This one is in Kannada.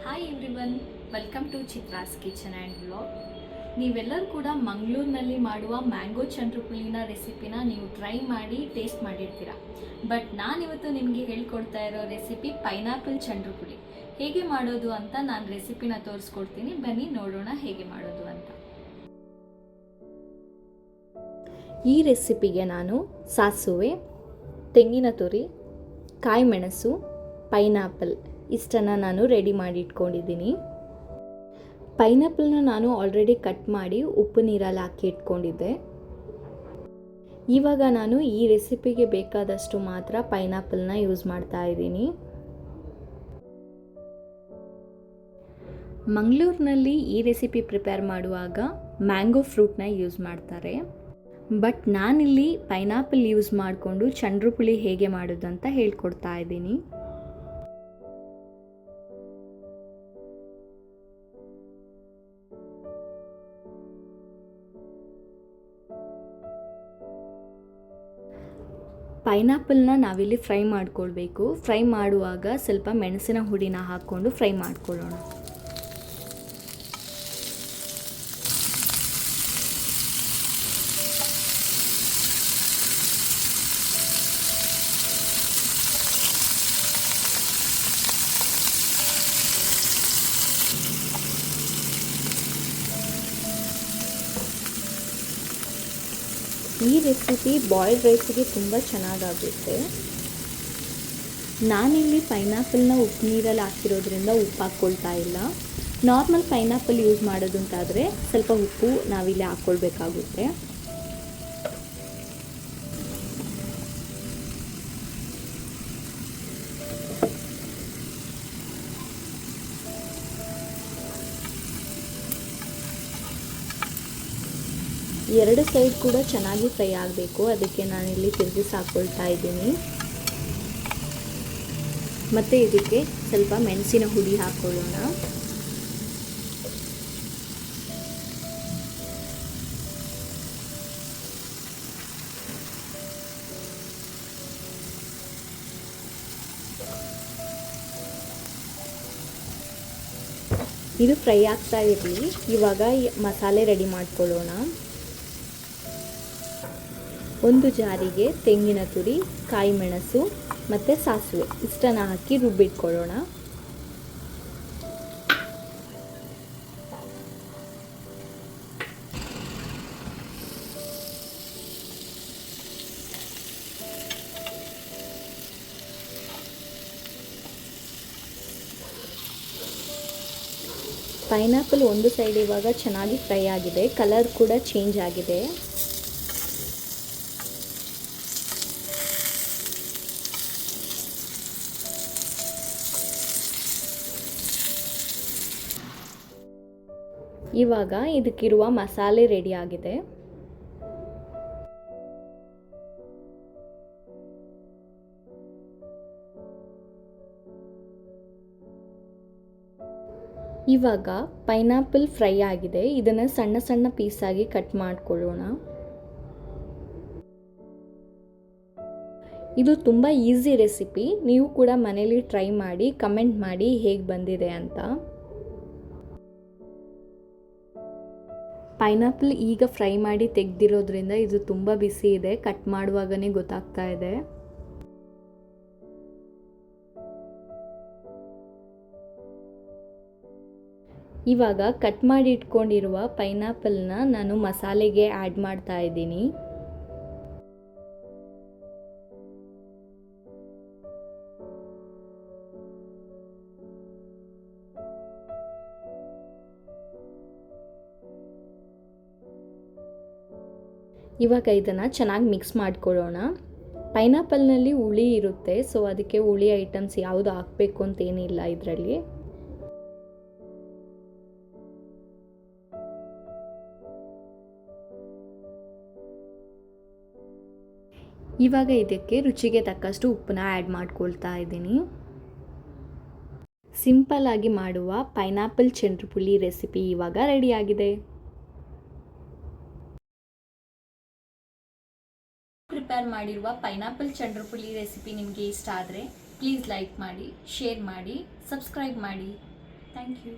Hi everyone, welcome to Chitra's kitchen and vlog. ನೀವೆಲ್ಲರೂ ಕೂಡ ಮಂಗಳೂರಿನಲ್ಲಿ ಮಾಡುವ ಮ್ಯಾಂಗೋ ಚಂದ್ರಪುಳಿನ ರೆಸಿಪಿನ ನೀವು ಟ್ರೈ ಮಾಡಿ ಟೇಸ್ಟ್ ಮಾಡಿರ್ತೀರ. ಬಟ್ ನಾನಿವತ್ತು ನಿಮಗೆ ಹೇಳ್ಕೊಡ್ತಾ ಇರೋ ರೆಸಿಪಿ ಪೈನಾಪಲ್ ಚಂದ್ರಪುಳಿ. ಹೇಗೆ ಮಾಡೋದು ಅಂತ ನಾನು ರೆಸಿಪಿನ ತೋರಿಸ್ಕೊಡ್ತೀನಿ. ಬನ್ನಿ ನೋಡೋಣ ಹೇಗೆ ಮಾಡೋದು ಅಂತ. ಈ ರೆಸಿಪಿಗೆ ನಾನು ಸಾಸುವೆ, ತೆಂಗಿನ ತುರಿ, ಕಾಯಿ ಮೆಣಸು, ಪೈನಾಪಲ್ ಇಷ್ಟನ್ನು ನಾನು ರೆಡಿ ಮಾಡಿ ಇಟ್ಕೊಂಡಿದ್ದೀನಿ. ಪೈನಾಪಲ್ನ ನಾನು ಆಲ್ರೆಡಿ ಕಟ್ ಮಾಡಿ ಉಪ್ಪು ನೀರಲ್ಲಿ ಹಾಕಿ ಇಟ್ಕೊಂಡಿದ್ದೆ. ಇವಾಗ ನಾನು ಈ ರೆಸಿಪಿಗೆ ಬೇಕಾದಷ್ಟು ಮಾತ್ರ ಪೈನಾಪಲ್ನ ಯೂಸ್ ಮಾಡ್ತಾ ಇದ್ದೀನಿ. ಮಂಗಳೂರಿನಲ್ಲಿ ಈ ರೆಸಿಪಿ ಪ್ರಿಪೇರ್ ಮಾಡುವಾಗ ಮ್ಯಾಂಗೋ ಫ್ರೂಟ್ನ ಯೂಸ್ ಮಾಡ್ತಾರೆ. ಬಟ್ ನಾನಿಲ್ಲಿ ಪೈನಾಪಲ್ ಯೂಸ್ ಮಾಡಿಕೊಂಡು ಚಂದ್ರಪುಳಿ ಹೇಗೆ ಮಾಡೋದು ಅಂತ ಹೇಳ್ಕೊಡ್ತಾ ಇದ್ದೀನಿ. ಪೈನಾಪಲ್ನ ನಾವಿಲ್ಲಿ ಫ್ರೈ ಮಾಡ್ಕೊಳ್ಬೇಕು. ಫ್ರೈ ಮಾಡುವಾಗ ಸ್ವಲ್ಪ ಮೆಣಸಿನ ಹುಡಿನ ಹಾಕ್ಕೊಂಡು ಫ್ರೈ ಮಾಡ್ಕೊಳ್ಳೋಣ. ಈ ರೆಸಿಪಿ ಬಾಯ್ಲ್ಡ್ ರೈಸಿಗೆ ತುಂಬ ಚೆನ್ನಾಗಾಗುತ್ತೆ. ನಾನಿಲ್ಲಿ ಪೈನಾಪಲ್ನ ಉಪ್ಪು ನೀರಲ್ಲಿ ಹಾಕಿರೋದ್ರಿಂದ ಉಪ್ಪು ಹಾಕ್ಕೊಳ್ತಾ ಇಲ್ಲ. ನಾರ್ಮಲ್ ಪೈನಾಪಲ್ ಯೂಸ್ ಮಾಡೋದು ಅಂತಾದರೆ ಸ್ವಲ್ಪ ಉಪ್ಪು ನಾವಿಲ್ಲಿ ಹಾಕ್ಕೊಳ್ಬೇಕಾಗುತ್ತೆ. ಎರಡು ಸೈಡ್ ಕೂಡ ಚೆನ್ನಾಗಿ ಫ್ರೈ ಆಗಬೇಕು, ಅದಕ್ಕೆ ನಾನಿಲ್ಲಿ ತಿರುಗಿಸಿ ಹಾಕ್ಕೊಳ್ತಾ ಇದ್ದೀನಿ. ಮತ್ತು ಇದಕ್ಕೆ ಸ್ವಲ್ಪ ಮೆಣಸಿನ ಹುಡಿ ಹಾಕ್ಕೊಳ್ಳೋಣ. ಇದು ಫ್ರೈ ಆಗ್ತಾ ಇರಲಿ. ಇವಾಗ ಮಸಾಲೆ ರೆಡಿ ಮಾಡ್ಕೊಳ್ಳೋಣ. ಒಂದು ಜಾರಿಗೆ ತೆಂಗಿನ ತುರಿ, ಕಾಯಿ ಮೆಣಸು ಮತ್ತು ಸಾಸಿವೆ ಇಷ್ಟನ್ನು ಹಾಕಿ ರುಬ್ಬಿಟ್ಕೊಳ್ಳೋಣ. ಪೈನಾಪಲ್ ಒಂದು ಸೈಡ್ ಇವಾಗ ಚೆನ್ನಾಗಿ ಫ್ರೈ ಆಗಿದೆ, ಕಲರ್ ಕೂಡ ಚೇಂಜ್ ಆಗಿದೆ. ಇವಾಗ ಇದಕ್ಕಿರುವ ಮಸಾಲೆ ರೆಡಿ ಆಗಿದೆ. ಇವಾಗ ಪೈನಾಪಲ್ ಫ್ರೈ ಆಗಿದೆ. ಇದನ್ನು ಸಣ್ಣ ಸಣ್ಣ ಪೀಸಾಗಿ ಕಟ್ ಮಾಡ್ಕೊಳ್ಳೋಣ. ಇದು ತುಂಬ ಈಸಿ ರೆಸಿಪಿ. ನೀವು ಕೂಡ ಮನೇಲಿ ಟ್ರೈ ಮಾಡಿ ಕಮೆಂಟ್ ಮಾಡಿ ಹೇಗೆ ಬಂದಿದೆ ಅಂತ. ಪೈನಾಪಲ್ ಈಗ ಫ್ರೈ ಮಾಡಿ ತೆಗೆದಿರೋದ್ರಿಂದ ಇದು ತುಂಬ ಬಿಸಿ ಇದೆ, ಕಟ್ ಮಾಡುವಾಗನೇ ಗೊತ್ತಾಗ್ತಾ ಇದೆ. ಇವಾಗ ಕಟ್ ಮಾಡಿ ಇಟ್ಕೊಂಡಿರುವ ಪೈನಾಪಲ್ನ ನಾನು ಮಸಾಲೆಗೆ ಆ್ಯಡ್ ಮಾಡ್ತಾ ಇದ್ದೀನಿ. ಇವಾಗ ಇದನ್ನು ಚೆನ್ನಾಗಿ ಮಿಕ್ಸ್ ಮಾಡ್ಕೊಳ್ಳೋಣ. ಪೈನಾಪಲ್ನಲ್ಲಿ ಹುಳಿ ಇರುತ್ತೆ, ಸೊ ಅದಕ್ಕೆ ಹುಳಿ ಐಟಮ್ಸ್ ಯಾವುದು ಹಾಕಬೇಕು ಅಂತೇನಿಲ್ಲ ಇದರಲ್ಲಿ. ಇವಾಗ ಇದಕ್ಕೆ ರುಚಿಗೆ ತಕ್ಕಷ್ಟು ಉಪ್ಪನ್ನ ಆ್ಯಡ್ ಮಾಡ್ಕೊಳ್ತಾ ಇದ್ದೀನಿ. ಸಿಂಪಲ್ ಆಗಿ ಮಾಡುವ ಪೈನಾಪಲ್ ಚಂದ್ರಪುಳಿ ರೆಸಿಪಿ ಇವಾಗ ರೆಡಿಯಾಗಿದೆ. ಪ್ರಿಪೇರ್ ಮಾಡಿರುವ ಪೈನಾಪಲ್ ಚಂದ್ರಪುಳಿ ರೆಸಿಪಿ ನಿಮಗೆ ಇಷ್ಟ ಆದರೆ ಪ್ಲೀಸ್ ಲೈಕ್ ಮಾಡಿ, ಶೇರ್ ಮಾಡಿ, ಸಬ್ಸ್ಕ್ರೈಬ್ ಮಾಡಿ. Thank you.